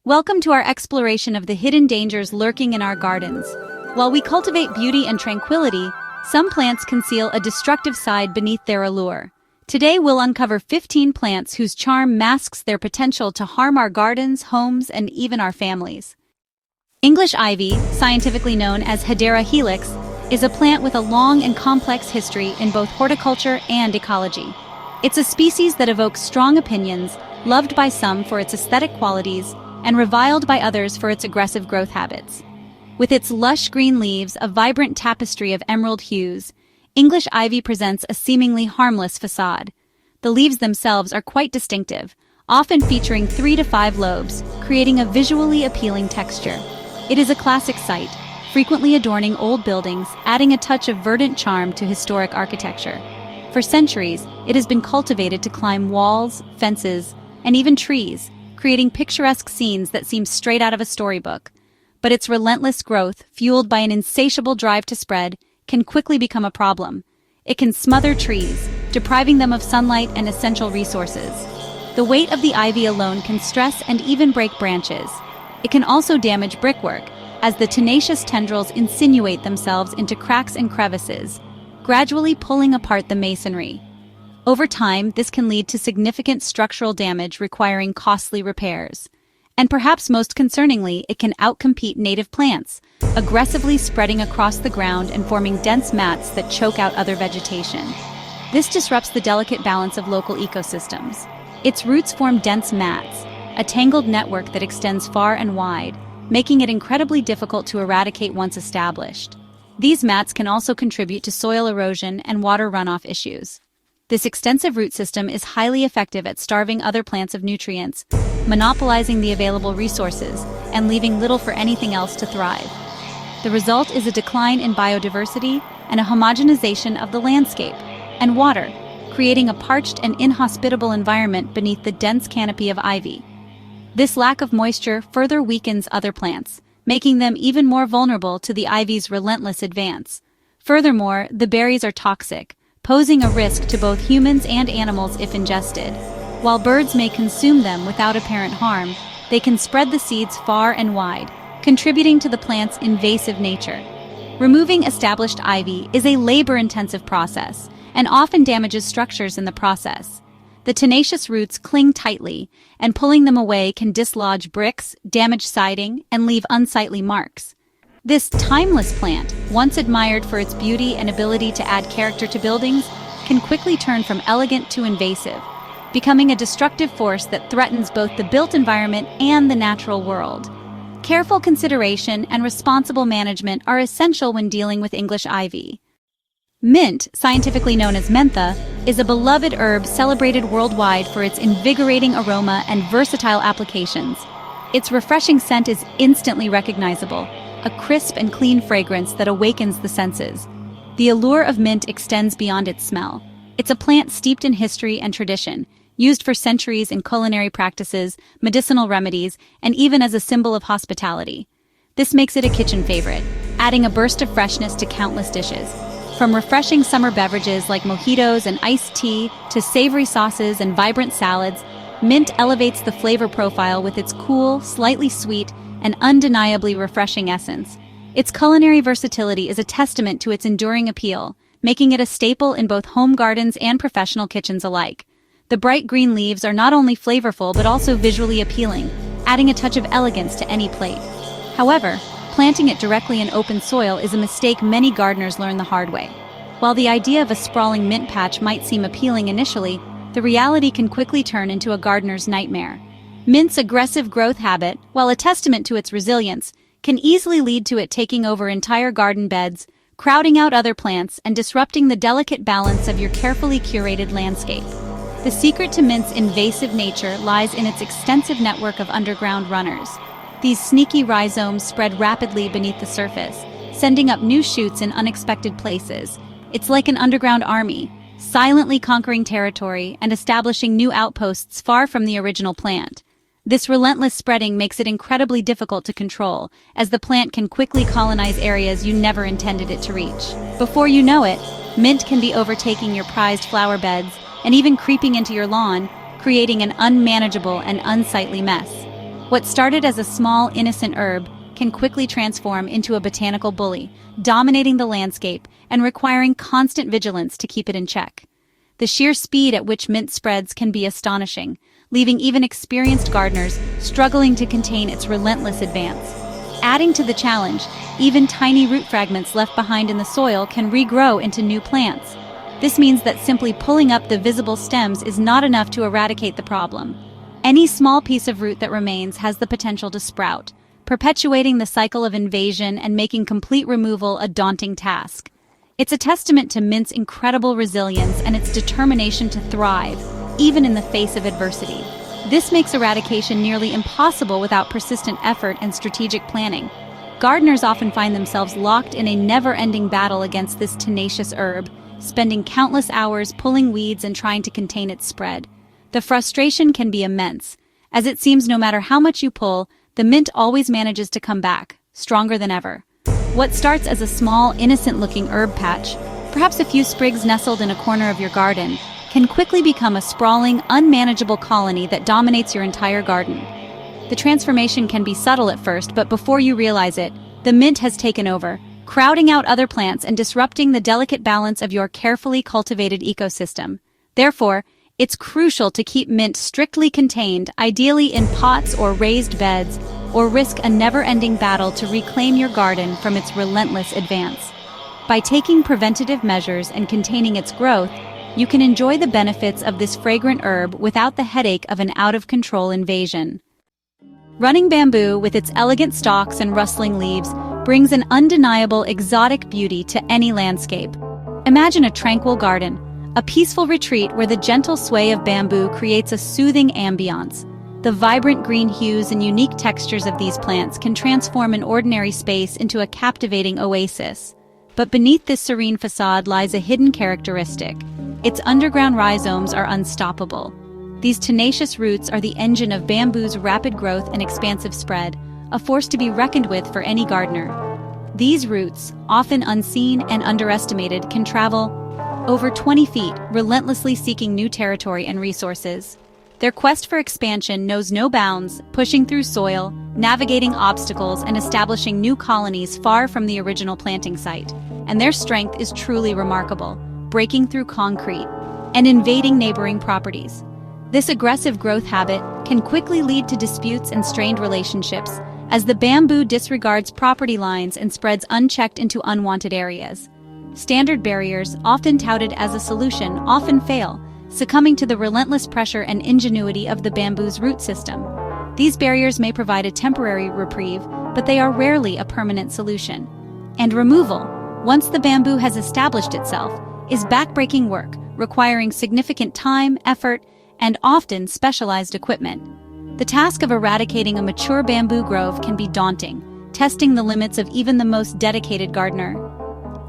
Welcome to our exploration of the hidden dangers lurking in our gardens. While we cultivate beauty and tranquility, some plants conceal a destructive side beneath their allure. Today we'll uncover 15 plants whose charm masks their potential to harm our gardens, homes, and even our families. English ivy, scientifically known as Hedera helix, is a plant with a long and complex history in both horticulture and ecology. It's a species that evokes strong opinions, loved by some for its aesthetic qualities, and reviled by others for its aggressive growth habits. With its lush green leaves, a vibrant tapestry of emerald hues, English ivy presents a seemingly harmless facade. The leaves themselves are quite distinctive, often featuring 3 to 5 lobes, creating a visually appealing texture. It is a classic sight, frequently adorning old buildings, adding a touch of verdant charm to historic architecture. For centuries, it has been cultivated to climb walls, fences, and even trees, creating picturesque scenes that seem straight out of a storybook. But its relentless growth, fueled by an insatiable drive to spread, can quickly become a problem. It can smother trees, depriving them of sunlight and essential resources. The weight of the ivy alone can stress and even break branches. It can also damage brickwork, as the tenacious tendrils insinuate themselves into cracks and crevices, gradually pulling apart the masonry. Over time, this can lead to significant structural damage requiring costly repairs. And perhaps most concerningly, it can outcompete native plants, aggressively spreading across the ground and forming dense mats that choke out other vegetation. This disrupts the delicate balance of local ecosystems. Its roots form dense mats, a tangled network that extends far and wide, making it incredibly difficult to eradicate once established. These mats can also contribute to soil erosion and water runoff issues. This extensive root system is highly effective at starving other plants of nutrients, monopolizing the available resources, and leaving little for anything else to thrive. The result is a decline in biodiversity and a homogenization of the landscape and water, creating a parched and inhospitable environment beneath the dense canopy of ivy. This lack of moisture further weakens other plants, making them even more vulnerable to the ivy's relentless advance. Furthermore, the berries are toxic, posing a risk to both humans and animals if ingested. While birds may consume them without apparent harm, they can spread the seeds far and wide, contributing to the plant's invasive nature. Removing established ivy is a labor-intensive process and often damages structures in the process. The tenacious roots cling tightly, and pulling them away can dislodge bricks, damage siding, and leave unsightly marks. This timeless plant, once admired for its beauty and ability to add character to buildings, can quickly turn from elegant to invasive, becoming a destructive force that threatens both the built environment and the natural world. Careful consideration and responsible management are essential when dealing with English ivy. Mint, scientifically known as Mentha, is a beloved herb celebrated worldwide for its invigorating aroma and versatile applications. Its refreshing scent is instantly recognizable, a crisp and clean fragrance that awakens the senses. The allure of mint extends beyond its smell. It's a plant steeped in history and tradition, used for centuries in culinary practices, medicinal remedies, and even as a symbol of hospitality. This makes it a kitchen favorite, adding a burst of freshness to countless dishes. From refreshing summer beverages like mojitos and iced tea to savory sauces and vibrant salads, mint elevates the flavor profile with its cool, slightly sweet, and undeniably refreshing essence. Its culinary versatility is a testament to its enduring appeal, making it a staple in both home gardens and professional kitchens alike. The bright green leaves are not only flavorful but also visually appealing, adding a touch of elegance to any plate. However, planting it directly in open soil is a mistake many gardeners learn the hard way. While the idea of a sprawling mint patch might seem appealing initially, the reality can quickly turn into a gardener's nightmare. Mint's aggressive growth habit, while a testament to its resilience, can easily lead to it taking over entire garden beds, crowding out other plants, and disrupting the delicate balance of your carefully curated landscape. The secret to mint's invasive nature lies in its extensive network of underground runners. These sneaky rhizomes spread rapidly beneath the surface, sending up new shoots in unexpected places. It's like an underground army, silently conquering territory and establishing new outposts far from the original plant. This relentless spreading makes it incredibly difficult to control, as the plant can quickly colonize areas you never intended it to reach. Before you know it, mint can be overtaking your prized flower beds and even creeping into your lawn, creating an unmanageable and unsightly mess. What started as a small, innocent herb can quickly transform into a botanical bully, dominating the landscape and requiring constant vigilance to keep it in check. The sheer speed at which mint spreads can be astonishing, leaving even experienced gardeners struggling to contain its relentless advance. Adding to the challenge, even tiny root fragments left behind in the soil can regrow into new plants. This means that simply pulling up the visible stems is not enough to eradicate the problem. Any small piece of root that remains has the potential to sprout, perpetuating the cycle of invasion and making complete removal a daunting task. It's a testament to mint's incredible resilience and its determination to thrive, even in the face of adversity. This makes eradication nearly impossible without persistent effort and strategic planning. Gardeners often find themselves locked in a never-ending battle against this tenacious herb, spending countless hours pulling weeds and trying to contain its spread. The frustration can be immense, as it seems no matter how much you pull, the mint always manages to come back, stronger than ever. What starts as a small, innocent-looking herb patch, perhaps a few sprigs nestled in a corner of your garden, can quickly become a sprawling, unmanageable colony that dominates your entire garden. The transformation can be subtle at first, but before you realize it, the mint has taken over, crowding out other plants and disrupting the delicate balance of your carefully cultivated ecosystem. Therefore, it's crucial to keep mint strictly contained, ideally in pots or raised beds, or risk a never-ending battle to reclaim your garden from its relentless advance. By taking preventative measures and containing its growth, you can enjoy the benefits of this fragrant herb without the headache of an out-of-control invasion. Running bamboo, with its elegant stalks and rustling leaves, brings an undeniable exotic beauty to any landscape. Imagine a tranquil garden, a peaceful retreat where the gentle sway of bamboo creates a soothing ambiance. The vibrant green hues and unique textures of these plants can transform an ordinary space into a captivating oasis. But beneath this serene facade lies a hidden characteristic. Its underground rhizomes are unstoppable. These tenacious roots are the engine of bamboo's rapid growth and expansive spread, a force to be reckoned with for any gardener. These roots, often unseen and underestimated, can travel over 20 feet, relentlessly seeking new territory and resources. Their quest for expansion knows no bounds, pushing through soil, navigating obstacles, and establishing new colonies far from the original planting site. And their strength is truly remarkable, breaking through concrete and invading neighboring properties. This aggressive growth habit can quickly lead to disputes and strained relationships, as the bamboo disregards property lines and spreads unchecked into unwanted areas. Standard barriers, often touted as a solution, often fail, succumbing to the relentless pressure and ingenuity of the bamboo's root system. These barriers may provide a temporary reprieve, but they are rarely a permanent solution. And removal, once the bamboo has established itself, is backbreaking work, requiring significant time, effort, and often specialized equipment. The task of eradicating a mature bamboo grove can be daunting, testing the limits of even the most dedicated gardener.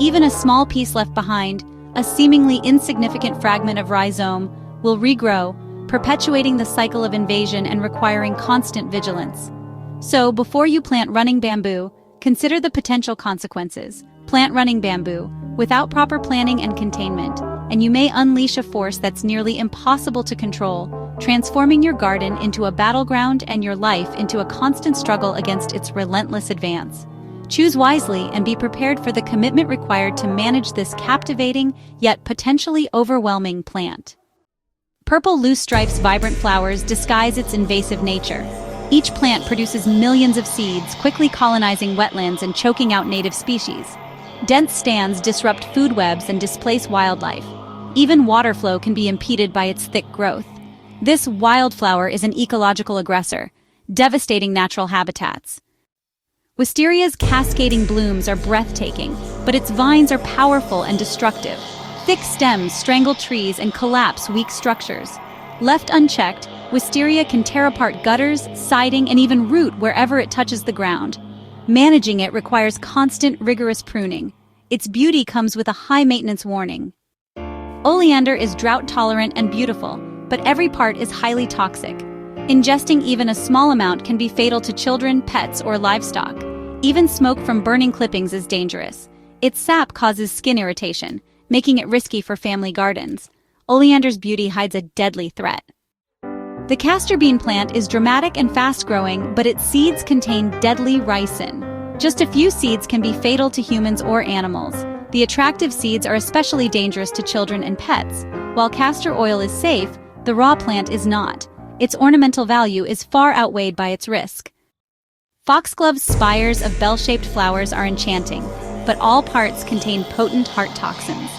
Even a small piece left behind, a seemingly insignificant fragment of rhizome, will regrow, perpetuating the cycle of invasion and requiring constant vigilance. So, before you plant running bamboo, consider the potential consequences. Plant running bamboo without proper planning and containment, and you may unleash a force that's nearly impossible to control, transforming your garden into a battleground and your life into a constant struggle against its relentless advance. Choose wisely and be prepared for the commitment required to manage this captivating, yet potentially overwhelming plant. Purple loosestrife's vibrant flowers disguise its invasive nature. Each plant produces millions of seeds, quickly colonizing wetlands and choking out native species. Dense stands disrupt food webs and displace wildlife. Even water flow can be impeded by its thick growth. This wildflower is an ecological aggressor, devastating natural habitats. Wisteria's cascading blooms are breathtaking, but its vines are powerful and destructive. Thick stems strangle trees and collapse weak structures. Left unchecked, Wisteria can tear apart gutters, siding, and even root wherever it touches the ground. Managing it requires constant, rigorous pruning. Its beauty comes with a high-maintenance warning. Oleander is drought-tolerant and beautiful, but every part is highly toxic. Ingesting even a small amount can be fatal to children, pets, or livestock. Even smoke from burning clippings is dangerous. Its sap causes skin irritation, making it risky for family gardens. Oleander's beauty hides a deadly threat. The castor bean plant is dramatic and fast-growing, but its seeds contain deadly ricin. Just a few seeds can be fatal to humans or animals. The attractive seeds are especially dangerous to children and pets. While castor oil is safe, the raw plant is not. Its ornamental value is far outweighed by its risk. Foxglove's spires of bell-shaped flowers are enchanting, but all parts contain potent heart toxins.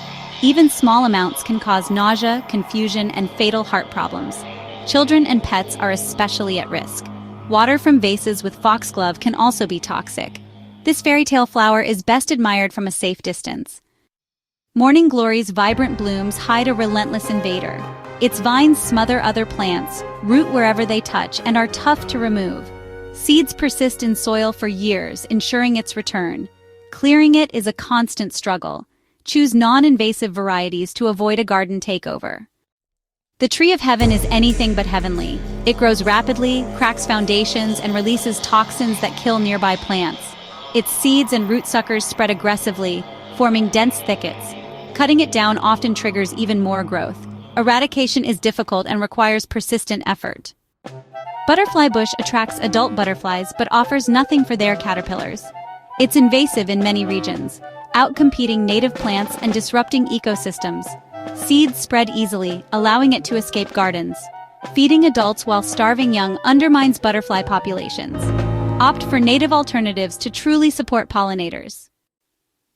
Even small amounts can cause nausea, confusion, and fatal heart problems. Children and pets are especially at risk. Water from vases with foxglove can also be toxic. This fairy tale flower is best admired from a safe distance. Morning Glory's vibrant blooms hide a relentless invader. Its vines smother other plants, root wherever they touch, and are tough to remove. Seeds persist in soil for years, ensuring its return. Clearing it is a constant struggle. Choose non-invasive varieties to avoid a garden takeover. The tree of heaven is anything but heavenly. It grows rapidly, cracks foundations, and releases toxins that kill nearby plants. Its seeds and root suckers spread aggressively, forming dense thickets. Cutting it down often triggers even more growth. Eradication is difficult and requires persistent effort. Butterfly bush attracts adult butterflies but offers nothing for their caterpillars. It's invasive in many regions, outcompeting native plants and disrupting ecosystems. Seeds spread easily, allowing it to escape gardens. Feeding adults while starving young undermines butterfly populations. Opt for native alternatives to truly support pollinators.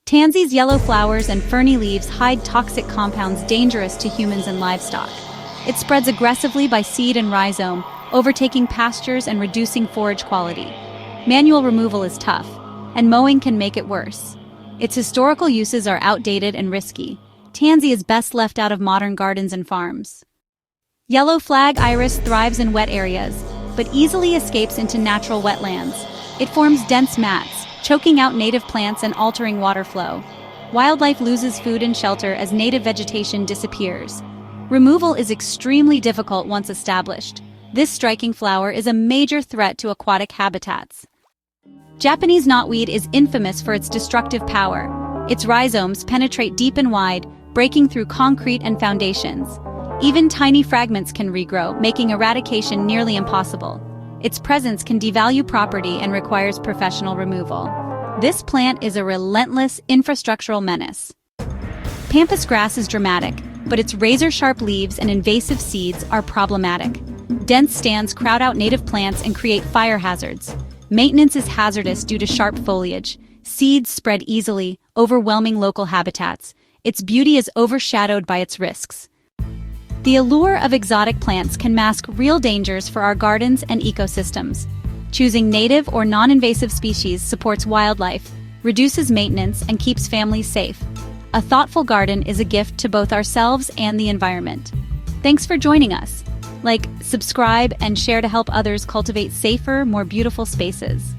Tansy's yellow flowers and ferny leaves hide toxic compounds dangerous to humans and livestock. It spreads aggressively by seed and rhizome, overtaking pastures and reducing forage quality. Manual removal is tough, and mowing can make it worse. Its historical uses are outdated and risky. Tansy is best left out of modern gardens and farms. Yellow flag iris thrives in wet areas, but easily escapes into natural wetlands. It forms dense mats, choking out native plants and altering water flow. Wildlife loses food and shelter as native vegetation disappears. Removal is extremely difficult once established. This striking flower is a major threat to aquatic habitats. Japanese knotweed is infamous for its destructive power. Its rhizomes penetrate deep and wide, breaking through concrete and foundations. Even tiny fragments can regrow, making eradication nearly impossible. Its presence can devalue property and requires professional removal. This plant is a relentless infrastructural menace. Pampas grass is dramatic, but its razor-sharp leaves and invasive seeds are problematic. Dense stands crowd out native plants and create fire hazards. Maintenance is hazardous due to sharp foliage. Seeds spread easily, overwhelming local habitats. Its beauty is overshadowed by its risks. The allure of exotic plants can mask real dangers for our gardens and ecosystems. Choosing native or non-invasive species supports wildlife, reduces maintenance, and keeps families safe. A thoughtful garden is a gift to both ourselves and the environment. Thanks for joining us. Like, subscribe, and share to help others cultivate safer, more beautiful spaces.